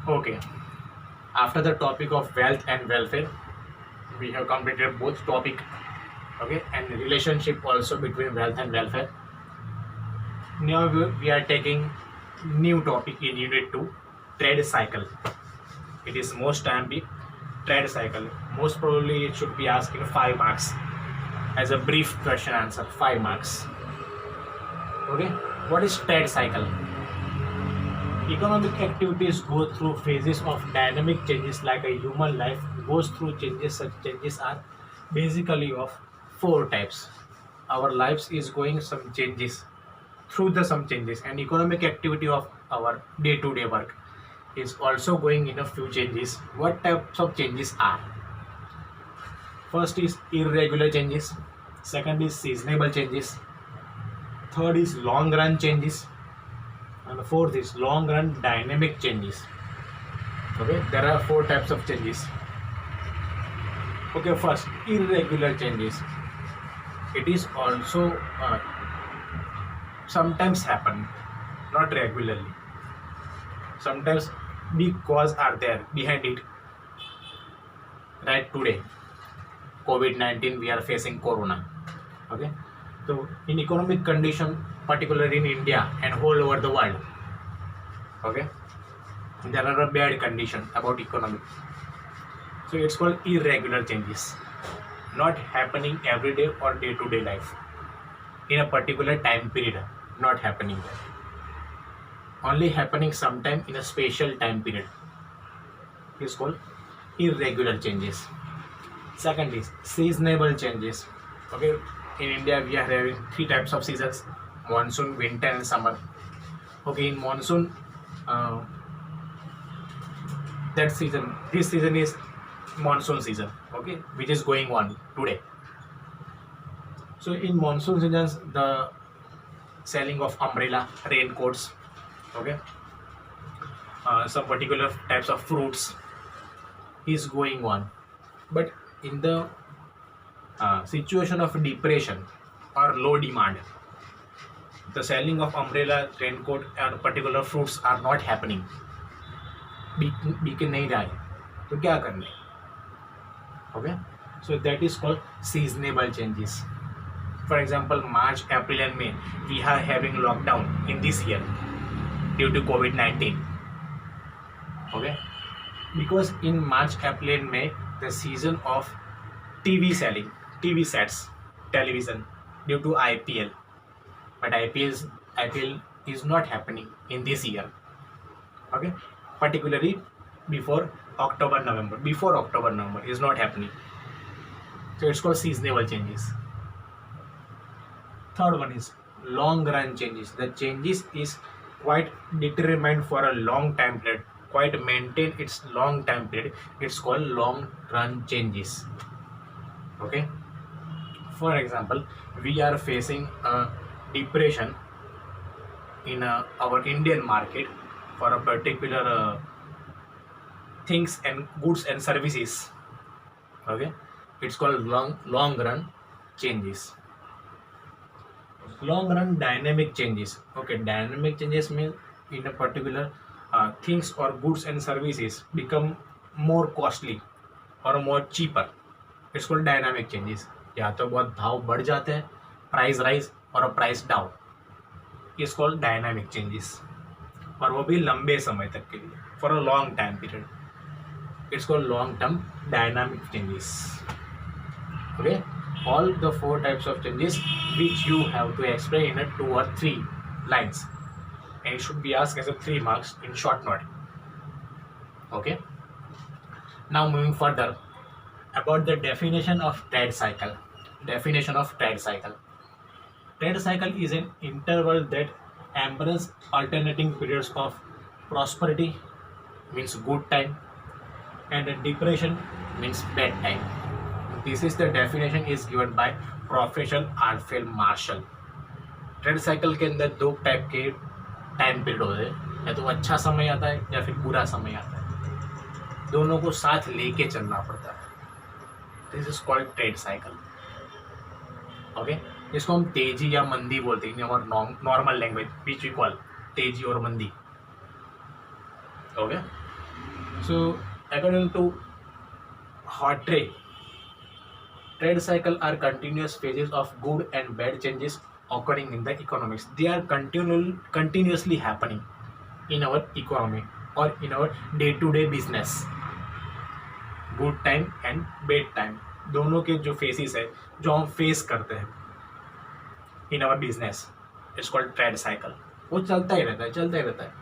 Okay. After the topic of wealth and welfare, we have completed both topic. Okay, and relationship also between wealth and welfare. Now we are taking new topic in unit 2, trade cycle. It is most time trade cycle. Most probably it should be asked in 5 marks as a brief question answer. 5 marks. Okay, what is trade cycle? Economic activities go through phases of dynamic changes like a human life goes through changes. Such changes are basically of 4 types. Our lives is going some changes through the some changes, and economic activity of our day-to-day work is also going in a few changes. What types of changes are? First is irregular changes, second is seasonable changes, third is long run changes, and fourth is long run dynamic changes. Okay, there are 4 types of changes. Okay, first irregular changes. It is also sometimes happen, not regularly. Sometimes big cause are there behind it. Right, today COVID-19 we are facing corona. Okay, so in economic condition, particularly in India and whole over the world, okay, there are a bad condition about economy. So it's called irregular changes, not happening every day or day-to-day life. In a particular time period, not happening there. Only happening sometime in a special time period is called irregular changes. Second is seasonable changes. Okay, in India we are having 3 types of seasons: monsoon, winter, and summer. Okay, in monsoon, uh, this season is monsoon season. Okay, which is going on today. So in monsoon seasons, the selling of umbrella, raincoats, okay, some particular types of fruits is going on. But in the situation of depression or low demand, the selling of umbrella, raincoat, and particular fruits are not happening. बिक नहीं रहा है, तो क्या करने? Okay, so that is called seasonable changes. For example, March, April, and May, we are having lockdown in this year due to COVID-19. Okay, because in March, April, and May, the season of TV selling, TV sets, television, due to IPL, but IPL is not happening in this year. Okay, particularly before October, November is not happening. So it's called seasonable changes. Third one is long run changes. The changes is quite determined for a long time period, quite maintain its long time period. It's called long run changes. Okay, for example, we are facing a depression in our Indian market for a particular things and goods and services. Okay, it's called long run changes. Long run dynamic changes. Okay, dynamic changes mean in a particular things or goods and services become more costly or more cheaper. It's called dynamic changes. या तो बहुत भाव बढ़ जाते हैं, price rise और price down, is called dynamic changes, और वो भी लंबे समय तक के लिए, for a long time period. It's called long term dynamic changes. Okay, all the 4 types of changes which you have to explain in a 2 or 3 lines, and it should be asked as a 3 marks in short note. Okay, now moving further about the definition of trade cycle. Trade cycle is an interval that embraces alternating periods of prosperity, means good time, and depression, means bad time. This is the definition is given by Professor Alfred Marshall. Trade cycle के अंदर 2 type के time period होते हैं, या तो अच्छा समय आता है या फिर बुरा समय आता है, दोनों को साथ लेके चलना पड़ता है. This is called trade cycle. Okay, इसको हम तेजी या मंदी बोलते हैं और normal language which we call तेजी और मंदी. Okay, So according to Hartree, trade cycle are continuous phases of good and bad changes occurring in the economics. They are continuously happening in our economy or in our day-to-day business. Good time and bad time दोनों के जो faces है जो हम face करते हैं in our business, it's called trade cycle. वो चलता ही रहता है, चलता ही रहता है.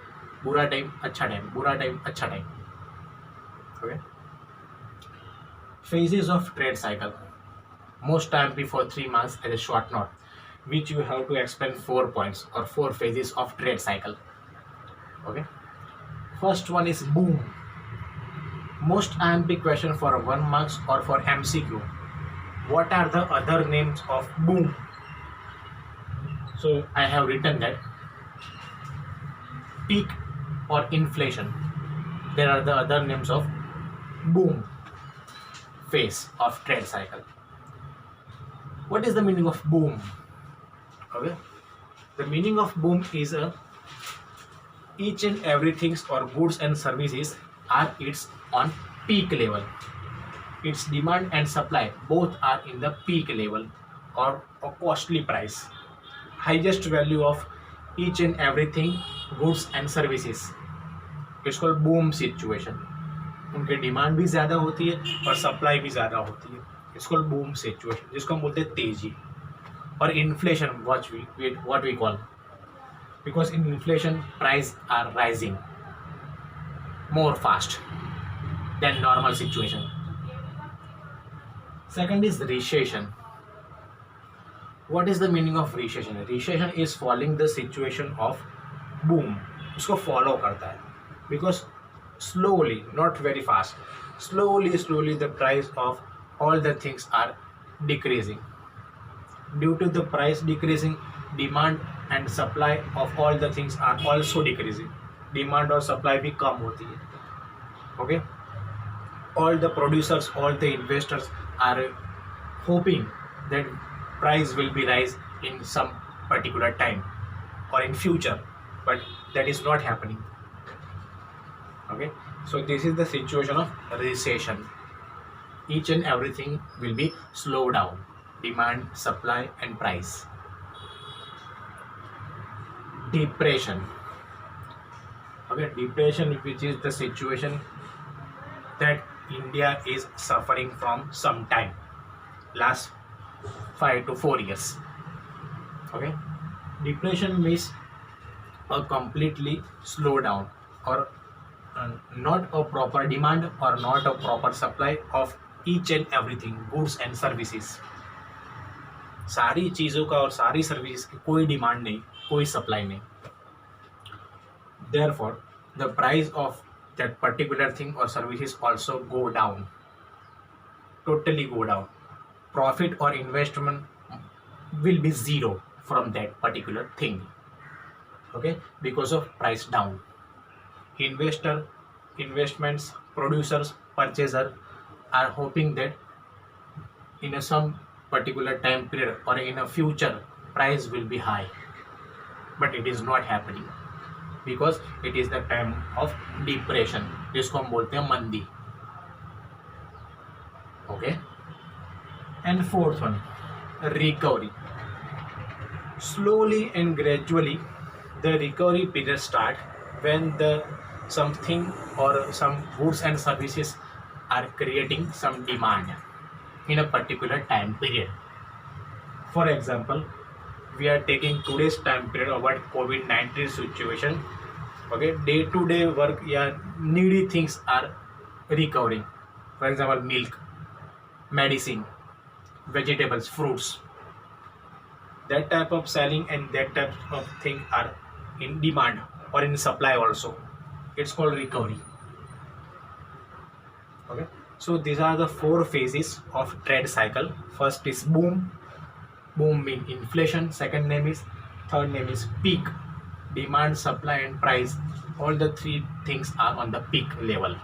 बुरा टाइम अच्छा टाइम, बुरा टाइम अच्छा time. Okay. Phases of trade cycle. Most time before 3 months as a short note, which you have to explain 4 points or 4 phases of trade cycle. Okay. First one is boom. Most IMP question for 1 marks or for MCQ. What are the other names of boom? So I have written that peak or inflation. There are the other names of boom phase of trade cycle. What is the meaning of boom? Okay, the meaning of boom is each and everything or goods and services are its on peak level. Its demand and supply both are in the peak level or a costly price. Highest value of each and everything goods and services. It's called boom situation. उनके demand भी ज़्यादा होती है और supply भी ज़्यादा होती है. इट्स कॉल्ड बूम सिचुएशन, जिसको हम बोलते हैं तेजी. और inflation what we call, because in inflation price are rising more fast than normal situation. Second is recession. What is the meaning of recession? Recession is following the situation of boom. उसको follow करता है because slowly, not very fast, slowly the price of all the things are decreasing. Due to the price decreasing, demand and supply of all the things are also decreasing. Demand और supply भी कम होती है. Okay, all the producers, all the investors are hoping that price will be rise in some particular time or in future, but that is not happening. Okay, so this is the situation of recession. Each and everything will be slowed down, demand, supply and price. Depression. Okay, depression, which is the situation that India is suffering from some time, last 5 to 4 years. Okay, depression means a completely slow down or not a proper demand or not a proper supply of each and everything goods and services. सारी चीज़ों का और सारी services की कोई demand नहीं, कोई supply नहीं. Therefore, the price of that particular thing or services also go down, totally go down. Profit or investment will be zero from that particular thing. Okay, because of price down. Investor, investments, producers, purchaser are hoping that in some particular time period or in a future price will be high, but it is not happening because it is the time of depression, जिसको हम बोलते हैं मंदी. Okay, and fourth one, recovery. Slowly and gradually the recovery period start when the something or some goods and services are creating some demand in a particular time period. For example, we are taking today's time period about COVID-19 situation. Okay, day-to-day work, yeah, needy things are recovering. For example, milk, medicine, vegetables, fruits. That type of selling and that type of thing are in demand or in supply also. It's called recovery. Okay, so these are the 4 phases of trade cycle. First is boom. Boom means inflation. Second name is, third name is peak. Demand, supply and price, all the 3 things are on the peak level.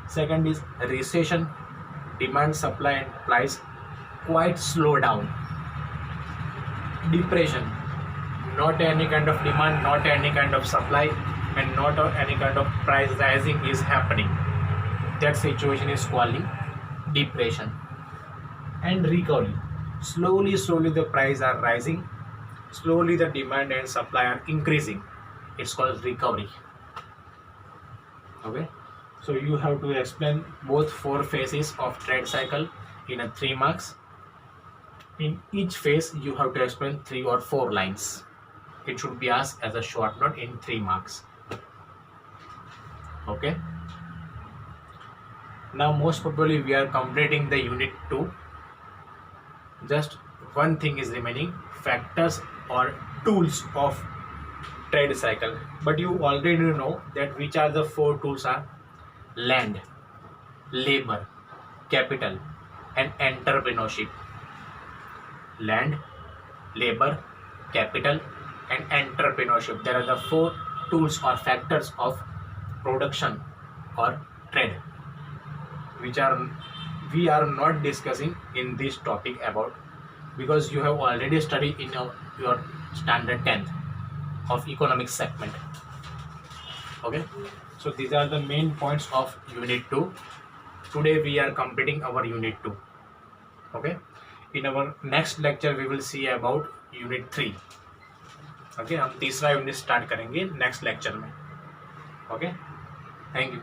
Second is recession. Demand, supply and price quite slow down. Depression, not any kind of demand, not any kind of supply, and not any kind of price rising is happening, that situation is called depression. And recovery, slowly the price are rising, slowly the demand and supply are increasing, it's called recovery. Okay, so you have to explain both four phases of trade cycle in a 3 marks. In each phase you have to explain 3 or 4 lines. It should be asked as a short note in 3 marks. Okay, now most probably we are completing the unit 2. Just one thing is remaining, factors or tools of trade cycle. But you already know that which are the 4 tools are: land, labor, capital and entrepreneurship. Land, labor, capital and entrepreneurship, there are the 4 tools or factors of production or trade, which are we are not discussing in this topic about, because you have already studied in your standard 10th of economics segment. Okay, so these are the main points of unit 2. Today we are completing our unit 2. Okay, in our next lecture we will see about unit 3. Okay, हम तीसरा unit start करेंगे next lecture में. Okay, thank you.